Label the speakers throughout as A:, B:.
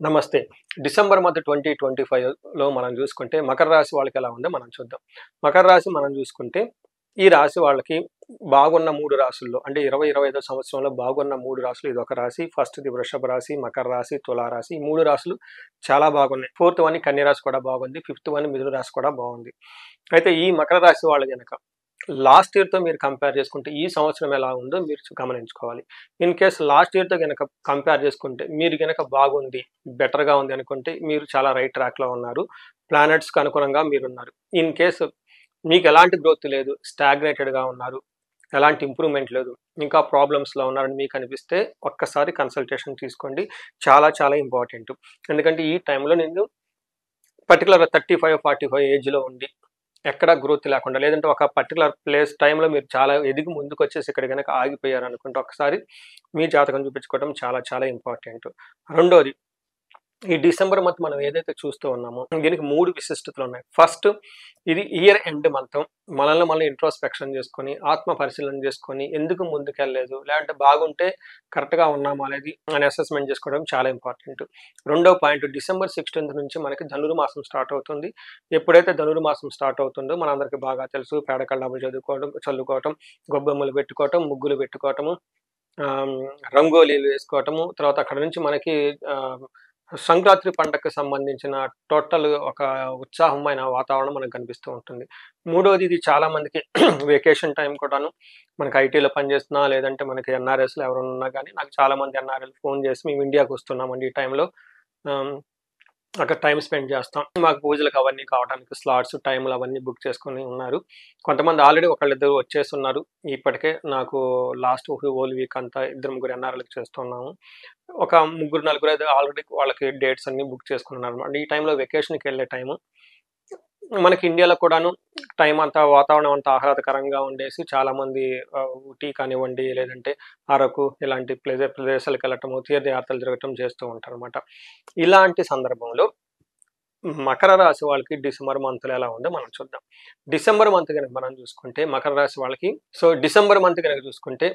A: నమస్తే. December month 2025లో మనం చూసుకుంటే మకర రాశి వాళ్ళకి ఎలా ఉందో మనం చూద్దాం. మకర రాశి మనం చూసుకుంటే ఈ రాశి వాళ్ళకి బాగున్న 3 రాశుల్లో అంటే 2025 సంవత్సరంలో బాగున్న 3 రాశులు ఇదొక రాశి. ఫస్ట్‌ది వృషభ రాశి, మకర రాశి, తుల రాశి. ఈ 3 రాశులు చాలా బాగున్నాయి. ఫోర్త్ వన్ కన్య రాశి కూడా బాగుంది. ఫిఫ్త్ వన్ మిథున రాశి కూడా బాగుంది. అయితే ఈ మకర రాశి వాళ్ళు గనక లాస్ట్ ఇయర్‌తో మీరు కంపేర్ చేసుకుంటే ఈ సంవత్సరం ఎలా ఉందో మీరు గమనించుకోవాలి. ఇన్ కేస్ లాస్ట్ ఇయర్‌తో గనక కంపేర్ చేసుకుంటే మీరు గనక బాగుంది, బెటర్‌గా ఉంది అనుకుంటే మీరు చాలా రైట్ ట్రాక్‌లో ఉన్నారు. ప్లానెట్స్‌కి అనుగుణంగా మీరున్నారు. ఇన్ కేస్ మీకు ఎలాంటి గ్రోత్ లేదు, స్టాగ్నేటెడ్‌గా ఉన్నారు, ఎలాంటి ఇంప్రూవ్‌మెంట్ లేదు, ఇంకా ప్రాబ్లమ్స్‌లో ఉన్నారని మీకు అనిపిస్తే ఒక్కసారి కన్సల్టేషన్ తీసుకోండి. చాలా చాలా ఇంపార్టెంట్. ఎందుకంటే ఈ టైంలో నేను పర్టిక్యులర్‌గా 35, 45 ఏజ్‌లో ఉండి ఎక్కడా గ్రోత్ లేకుండా లేదంటే ఒక పర్టిక్యులర్ ప్లేస్ టైంలో మీరు చాలా ఎదిగి ముందుకొచ్చేసి ఇక్కడ గనక ఆగిపోయారనుకుంటే ఒకసారి మీ జాతకం చూపించుకోవడం చాలా చాలా ఇంపార్టెంట్. రెండోది ఈ డిసెంబర్ మంత్ మనం ఏదైతే చూస్తూ ఉన్నామో దీనికి 3 విశిష్టతలున్నాయి. ఫస్ట్ ఇది ఇయర్ ఎండ్ మంత్. మనల్ని ఇంట్రోస్పెక్షన్ చేసుకొని, ఆత్మ పరిశీలన చేసుకొని, ఎందుకు ముందుకెళ్ళలేదు, లేదంటే బాగుంటే కరెక్ట్‌గా ఉన్నామా అనేది అని అసెస్‌మెంట్ చేసుకోవడం చాలా ఇంపార్టెంట్. రెండో పాయింట్ డిసెంబర్ 16థ్ నుంచి మనకి ధనుర్మాసం స్టార్ట్ అవుతుంది. ఎప్పుడైతే ధనుర్మాసం స్టార్ట్ అవుతుందో మనందరికీ బాగా తెలుసు పేడకళ్ళాములు చల్లుకోవటం, గొబ్బెమ్మలు పెట్టుకోవటం, ముగ్గులు పెట్టుకోవటము, రంగోలీలు వేసుకోవటము, తర్వాత అక్కడ నుంచి మనకి సంక్రాంతి పండగకి సంబంధించిన టోటల్ ఒక ఉత్సాహమైన వాతావరణం మనకు కనిపిస్తూ ఉంటుంది. మూడోది ఇది చాలా మందికి వెకేషన్ టైం కూడాను. మనకి ఐటీలో పనిచేస్తున్నా లేదంటే మనకి ఎన్ఆర్ఎస్‌లు ఎవరైనా ఉన్నా గానీ నాకు చాలామంది ఎన్ఆర్ఐలు ఫోన్ చేసి మేము ఇండియాకి వస్తున్నామండి ఈ టైంలో. ఆహ్, అక్కడ టైమ్ స్పెండ్ చేస్తాం. మాకు పూజలకు అవన్నీ కావడానికి స్లాట్స్, టైములు అవన్నీ బుక్ చేసుకొని ఉన్నారు. కొంతమంది ఆల్రెడీ ఒకళ్ళిద్దరు వచ్చేసున్నారు. ఇప్పటికే నాకు లాస్ట్ హోల్ వీక్ అంతా ఇద్దరు ముగ్గురు ఎన్ఆర్ఐలకి చేస్తున్నాము. ఒక ముగ్గురు, నలుగురు అయితే ఆల్రెడీ వాళ్ళకి డేట్స్ అన్నీ బుక్ చేసుకున్నారనమాట. ఈ టైంలో వెకేషన్‌కెళ్ళే టైము. మనకి ఇండియాలో కూడాను టైం అంతా వాతావరణం అంతా ఆహ్లాదకరంగా ఉండేసి చాలామంది ఊటీ కానివ్వండి, లేదంటే అరకు ఇలాంటి ప్రదేశాలకెళ్ళటము, తీర్థయాత్రలు తిరగటం చేస్తూ ఉంటారనమాట. ఇలాంటి సందర్భంలో మకర రాశి వాళ్ళకి డిసెంబర్ మంత్‌లో ఎలా ఉందో మనం చూద్దాం. డిసెంబర్ మంత్ గనక మనం చూసుకుంటే మకర రాశి వాళ్ళకి డిసెంబర్ మంత్ గనక చూసుకుంటే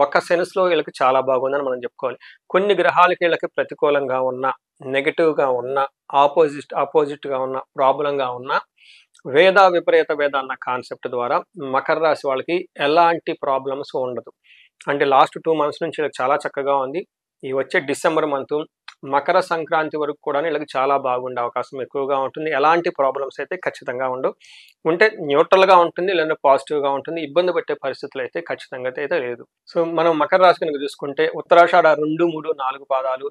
A: ఒక సెన్స్‌లో వీళ్ళకి చాలా బాగుందని మనం చెప్పుకోవాలి. కొన్ని గ్రహాలకి వీళ్ళకి ప్రతికూలంగా ఉన్న, నెగెటివ్‌గా ఉన్న, అపోజిట్‌గా ఉన్న, ప్రాబ్లమ్‌గా ఉన్న వేద విపరీత వేద అన్న కాన్సెప్ట్ ద్వారా మకర రాశి వాళ్ళకి ఎలాంటి ప్రాబ్లమ్స్ ఉండదు. అంటే లాస్ట్ 2 మంత్స్ నుంచి వీళ్ళకి చాలా చక్కగా ఉంది. ఈ వచ్చే డిసెంబర్ మంత్ మకర సంక్రాంతి వరకు కూడా వీళ్ళకి చాలా బాగుండే అవకాశం ఎక్కువగా ఉంటుంది. ఎలాంటి ప్రాబ్లమ్స్ అయితే ఖచ్చితంగా ఉండవు. ఉంటే న్యూట్రల్‌గా ఉంటుంది. లేదంటే పాజిటివ్‌గా ఉంటుంది. ఇబ్బంది పెట్టే పరిస్థితులు అయితే ఖచ్చితంగా అయితే లేదు. సో, మనం మకర రాశి కనుక చూసుకుంటే ఉత్తరాషాఢ 2, 3, 4 పాదాలు,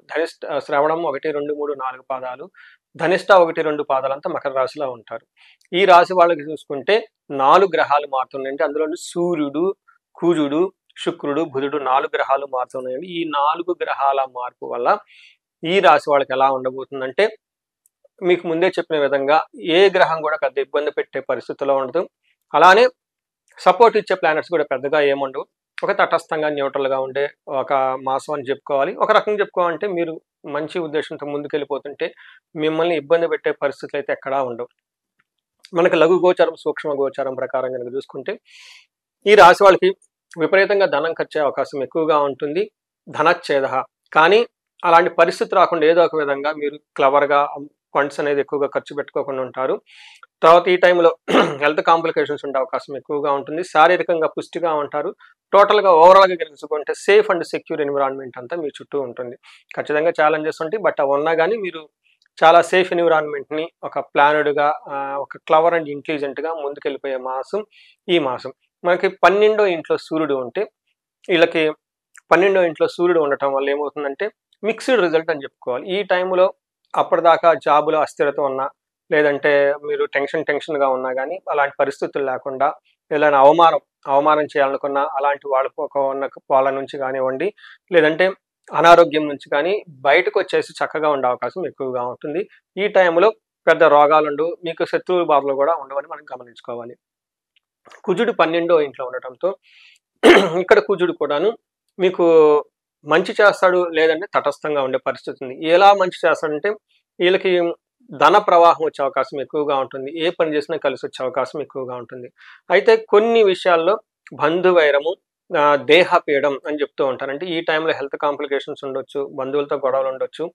A: శ్రవణం 1, 2, 3, 4 పాదాలు, ధనిష్ట 1, 2 పాదాలంతా మకర రాశిలో ఉంటారు. ఈ రాశి వాళ్ళకి చూసుకుంటే 4 గ్రహాలు మారుతున్నాయండి. అందులోను సూర్యుడు, కుజుడు, శుక్రుడు, బుధుడు 4 గ్రహాలు మారుతున్నాయండి. ఈ 4 గ్రహాల మార్పు వల్ల ఈ రాశి వాళ్ళకి ఎలా ఉండబోతుందంటే, మీకు ముందే చెప్పిన విధంగా ఏ గ్రహం కూడా పెద్ద ఇబ్బంది పెట్టే పరిస్థితిలో ఉండదు. అలానే సపోర్ట్ ఇచ్చే ప్లానెట్స్ కూడా పెద్దగా ఏముండవు. ఒక తటస్థంగా, న్యూట్రల్‌గా ఉండే ఒక మాసం అని చెప్పుకోవాలి. ఒక రకంగా చెప్పుకోవాలంటే మీరు మంచి ఉద్దేశంతో ముందుకెళ్ళిపోతుంటే మిమ్మల్ని ఇబ్బంది పెట్టే పరిస్థితులైతే ఎక్కడా ఉండవు. మనకి లఘు గోచారం, సూక్ష్మ గోచారం ప్రకారం గనుక చూసుకుంటే ఈ రాశి వాళ్ళకి విపరీతంగా ధనం ఖర్చే అవకాశం ఎక్కువగా ఉంటుంది. ధనచ్ఛేదః. కానీ అలాంటి పరిస్థితి రాకుండా ఏదో ఒక విధంగా మీరు క్లవర్‌గా ఫండ్స్ అనేది ఎక్కువగా ఖర్చు పెట్టుకోకుండా ఉంటారు. తర్వాత ఈ టైంలో హెల్త్ కాంప్లికేషన్స్ ఉండే అవకాశం ఎక్కువగా ఉంటుంది. శారీరకంగా పుష్టిగా ఉంటారు. టోటల్‌గా ఓవరాల్‌గా గనుక చూసుకుంటే సేఫ్ అండ్ సెక్యూర్ ఎన్విరాన్మెంట్ అంతా మీ చుట్టూ ఉంటుంది. ఖచ్చితంగా ఛాలెంజెస్ ఉంటాయి. బట్ అవి ఉన్నా గానీ మీరు చాలా సేఫ్ ఎన్విరాన్మెంట్‌ని ఒక ప్లానెడ్‌గా ఒక క్లవర్ అండ్ ఇంటెలిజెంట్‌గా ముందుకెళ్ళిపోయే మాసం ఈ మాసం. మనకి 12వ ఇంట్లో సూర్యుడు ఉంటే వీళ్ళకి 12వ ఇంట్లో సూర్యుడు ఉండటం వల్ల ఏమవుతుందంటే మిక్స్డ్ రిజల్ట్ అని చెప్పుకోవాలి. ఈ టైంలో అప్పటిదాకా జాబ్‌లో అస్థిరత ఉన్నా, లేదంటే మీరు టెన్షన్‌గా ఉన్నా గానీ అలాంటి పరిస్థితులు లేకుండా ఏదైనా అవమానం చేయాలనుకున్న అలాంటి వాళ్ళ నుంచి కానివ్వండి, లేదంటే అనారోగ్యం నుంచి కానీ బయటకొచ్చేసి చక్కగా ఉండే అవకాశం ఎక్కువగా ఉంటుంది. ఈ టైంలో పెద్ద రోగాలుండవు. మీకు శత్రువుల బాధలు కూడా ఉండవని మనం గమనించుకోవాలి. కుజుడు 12వ ఇంట్లో ఉండటంతో ఇక్కడ కుజుడు కూడాను మీకు మంచి చేస్తాడు, లేదంటే తటస్థంగా ఉండే పరిస్థితి ఉంది. ఎలా మంచి చేస్తాడంటే వీళ్ళకి ధన ప్రవాహం వచ్చే అవకాశం ఎక్కువగా ఉంటుంది. ఏ పని చేసినా కలిసొచ్చే అవకాశం ఎక్కువగా ఉంటుంది. అయితే కొన్ని విషయాల్లో బంధువైరము, దేహపీడం అని చెప్తూ ఉంటారు. అంటే ఈ టైంలో హెల్త్ కాంప్లికేషన్స్ ఉండొచ్చు, బంధువులతో గొడవలు ఉండొచ్చు.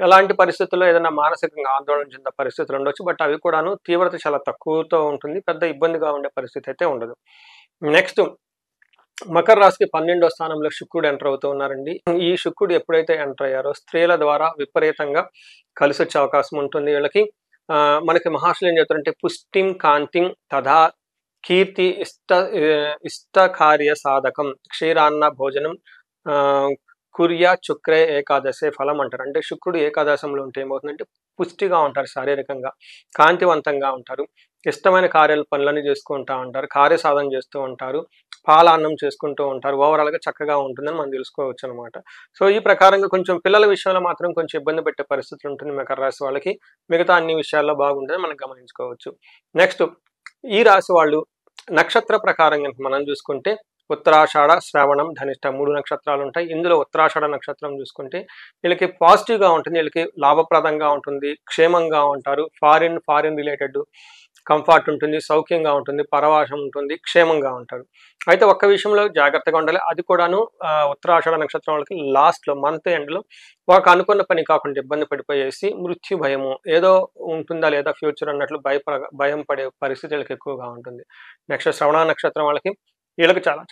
A: అలాంటి పరిస్థితుల్లో ఏదైనా మానసికంగా ఆందోళన చెందే పరిస్థితులు ఉండొచ్చు. బట్ అవి కూడాను తీవ్రత చాలా తక్కువతో ఉంటుంది. పెద్ద ఇబ్బందిగా ఉండే పరిస్థితి అయితే ఉండదు. నెక్స్ట్ మకర రాశికి 12వ స్థానంలో శుక్రుడు ఎంటర్ అవుతూ ఉన్నారండి. ఈ శుక్రుడు ఎప్పుడైతే ఎంటర్ అయ్యారో స్త్రీల ద్వారా విపరీతంగా కలిసొచ్చే అవకాశం ఉంటుంది వీళ్ళకి. మనకి మహర్షులు ఏం చెప్తారంటే పుష్టిం కాంతిం తథా కీర్తి ఇష్టకార్య సాధకం క్షీరాన్న భోజనం కుర్య చుక్రే ఏకాదశే ఫలం అంటారు. అంటే శుక్రుడు ఏకాదశంలో ఉంటే ఏమవుతుందంటే పుష్టిగా ఉంటారు, శారీరకంగా కాంతివంతంగా ఉంటారు, ఇష్టమైన పనులన్నీ చేసుకుంటూ ఉంటారు, కార్యసాధన చేస్తూ ఉంటారు, పాలాన్నం చేసుకుంటూ ఉంటారు. ఓవరాల్గా చక్కగా ఉంటుందని మనం తెలుసుకోవచ్చు అనమాట. సో ఈ ప్రకారంగా కొంచెం పిల్లల విషయంలో మాత్రం కొంచెం ఇబ్బంది పెట్టే పరిస్థితులు ఉంటుంది మకర రాశి వాళ్ళకి. మిగతా అన్ని విషయాల్లో బాగుంటుందని మనం గమనించుకోవచ్చు. నెక్స్ట్ ఈ రాశి వాళ్ళు నక్షత్ర ప్రకారంగా మనం చూసుకుంటే ఉత్తరాషాఢ, శ్రవణం, ధనిష్ట 3 నక్షత్రాలు ఉంటాయి. ఇందులో ఉత్తరాషాఢ నక్షత్రం చూసుకుంటే వీళ్ళకి పాజిటివ్గా ఉంటుంది, వీళ్ళకి లాభప్రదంగా ఉంటుంది, క్షేమంగా ఉంటారు, ఫారిన్ రిలేటెడ్ కంఫర్ట్ ఉంటుంది, సౌఖ్యంగా ఉంటుంది, పరవాసం ఉంటుంది, క్షేమంగా ఉంటారు. అయితే ఒక్క విషయంలో జాగ్రత్తగా ఉండాలి. అది కూడాను ఉత్తరాషాఢ నక్షత్రం వాళ్ళకి లాస్ట్లో మంత్ ఎండ్లో ఒక అనుకున్న పని కాకుండా ఇబ్బంది పడిపోయేసి మృత్యు భయము ఏదో ఉంటుందా లేదా ఫ్యూచర్ అన్నట్లు భయం పడే పరిస్థితి వీళ్ళకి ఎక్కువగా ఉంటుంది. నెక్స్ట్ శ్రవణ నక్షత్రం వాళ్ళకి చాలా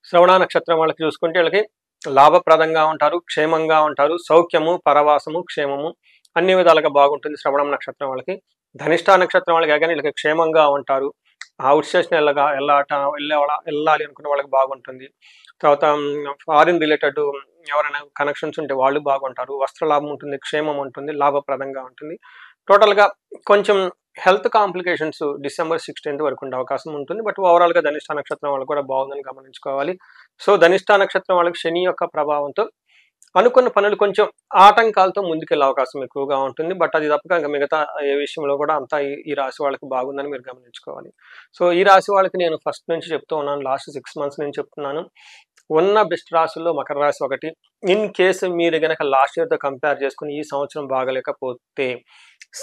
A: శ్రవణ నక్షత్రం వాళ్ళకి చూసుకుంటే వీళ్ళకి లాభప్రదంగా ఉంటారు, క్షేమంగా ఉంటారు, సౌఖ్యము, పరవాసము, క్షేమము అన్ని విధాలుగా బాగుంటుంది శ్రవణం నక్షత్రం వాళ్ళకి. ధనిష్ట నక్షత్రం వాళ్ళకి కానీ వీళ్ళకి క్షేమంగా ఉంటారు, అవుట్ స్టేషన్ వెళ్ళాలి అనుకున్న వాళ్ళకి బాగుంటుంది. తర్వాత ఫారిన్ రిలేటెడ్ ఎవరైనా కనెక్షన్స్ ఉంటే వాళ్ళు బాగుంటారు, వస్త్ర లాభం ఉంటుంది, క్షేమం ఉంటుంది, లాభప్రదంగా ఉంటుంది. టోటల్గా కొంచెం హెల్త్ కాంప్లికేషన్స్ December 16 వరకు ఉండే అవకాశం ఉంటుంది. బట్ ఓవరాల్గా ధనిష్ట నక్షత్రం వాళ్ళకి కూడా బాగుందని గమనించుకోవాలి. సో ధనిష్ట నక్షత్రం వాళ్ళకి శని యొక్క ప్రభావంతో అనుకున్న పనులు కొంచెం ఆటంకాలతో ముందుకెళ్ళే అవకాశం ఎక్కువగా ఉంటుంది. బట్ అది తప్పక మిగతా ఏ విషయంలో కూడా అంతా ఈ రాశి వాళ్ళకి బాగుందని మీరు గమనించుకోవాలి. సో ఈ రాశి వాళ్ళకి నేను ఫస్ట్ నుంచి చెప్తూ ఉన్నాను, లాస్ట్ 6 months నుంచి చెప్తున్నాను, ఉన్న బెస్ట్ రాశుల్లో మకర రాశి ఒకటి. ఇన్ కేసు మీరు గనక లాస్ట్ ఇయర్తో కంపేర్ చేసుకుని ఈ సంవత్సరం బాగలేకపోతే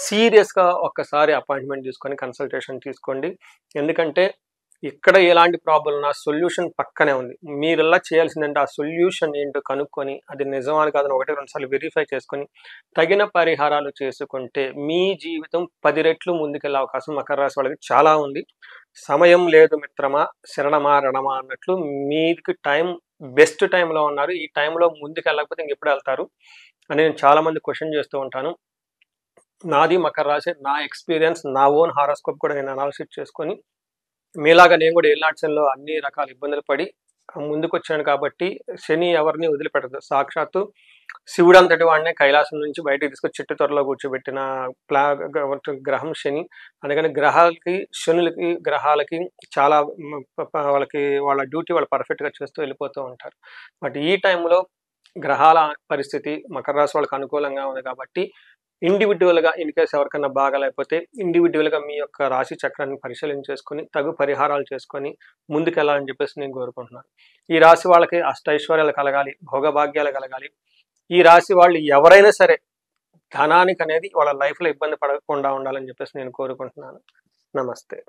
A: సీరియస్గా ఒక్కసారి అపాయింట్మెంట్ తీసుకొని కన్సల్టేషన్ తీసుకోండి. ఎందుకంటే ఇక్కడ ఎలాంటి ప్రాబ్లం ఉన్నా సొల్యూషన్ పక్కనే ఉంది. మీరు ఎలా చేయాల్సిందంటే ఆ సొల్యూషన్ ఏంటో కనుక్కొని అది నిజమని కాదని 1-2 సార్లు వెరిఫై చేసుకొని తగిన పరిహారాలు చేసుకుంటే మీ జీవితం 10 రెట్లు ముందుకెళ్ళే అవకాశం మకర రాశి వాళ్ళకి చాలా ఉంది. సమయం లేదు మిత్రమా, శరణమా రణమా అన్నట్లు మీకు బెస్ట్ టైంలో ఉన్నారు. ఈ టైంలో ముందుకు వెళ్ళకపోతే ఇంకెప్పుడు వెళ్తారు అని నేను చాలామంది క్వశ్చన్ చేస్తూ ఉంటాను. నాది మకర రాశి, నా ఎక్స్పీరియన్స్, నా ఓన్ హారోస్కోప్ కూడా నేను అనాలిసిస్ చేసుకొని మీలాగా నేను కూడా ఏళ్ళనాట్సంలో అన్ని రకాల ఇబ్బందులు పడి ముందుకు వచ్చాను. కాబట్టి శని ఎవరిని వదిలిపెట్టదు. సాక్షాత్తు శివుడు అంతటి వాడినే కైలాసం నుంచి బయటకు తీసుకొచ్చి చెట్టు త్వరలో కూర్చోబెట్టిన గ్రహం శని. అందుకని గ్రహాలకి చాలా వాళ్ళ డ్యూటీ వాళ్ళు పర్ఫెక్ట్గా చేస్తూ వెళ్ళిపోతూ ఉంటారు. బట్ ఈ టైంలో గ్రహాల పరిస్థితి మకర రాశి వాళ్ళకి అనుకూలంగా ఉంది కాబట్టి ఇండివిజువల్గా ఇన్ కేసు ఎవరికైనా బాగాలేకపోతే ఇండివిజువల్గా మీ యొక్క రాశి చక్రాన్ని పరిశీలించేసుకొని తగు పరిహారాలు చేసుకొని ముందుకెళ్ళాలని చెప్పేసి నేను కోరుకుంటున్నాను. ఈ రాశి వాళ్ళకి అష్టైశ్వర్యాలు కలగాలి, భోగభాగ్యాలు కలగాలి. ఈ రాశి వాళ్ళు ఎవరైనా సరే ధనానికి అనేది వాళ్ళ లైఫ్లో ఇబ్బంది పడకుండా ఉండాలని చెప్పేసి నేను కోరుకుంటున్నాను. నమస్తే.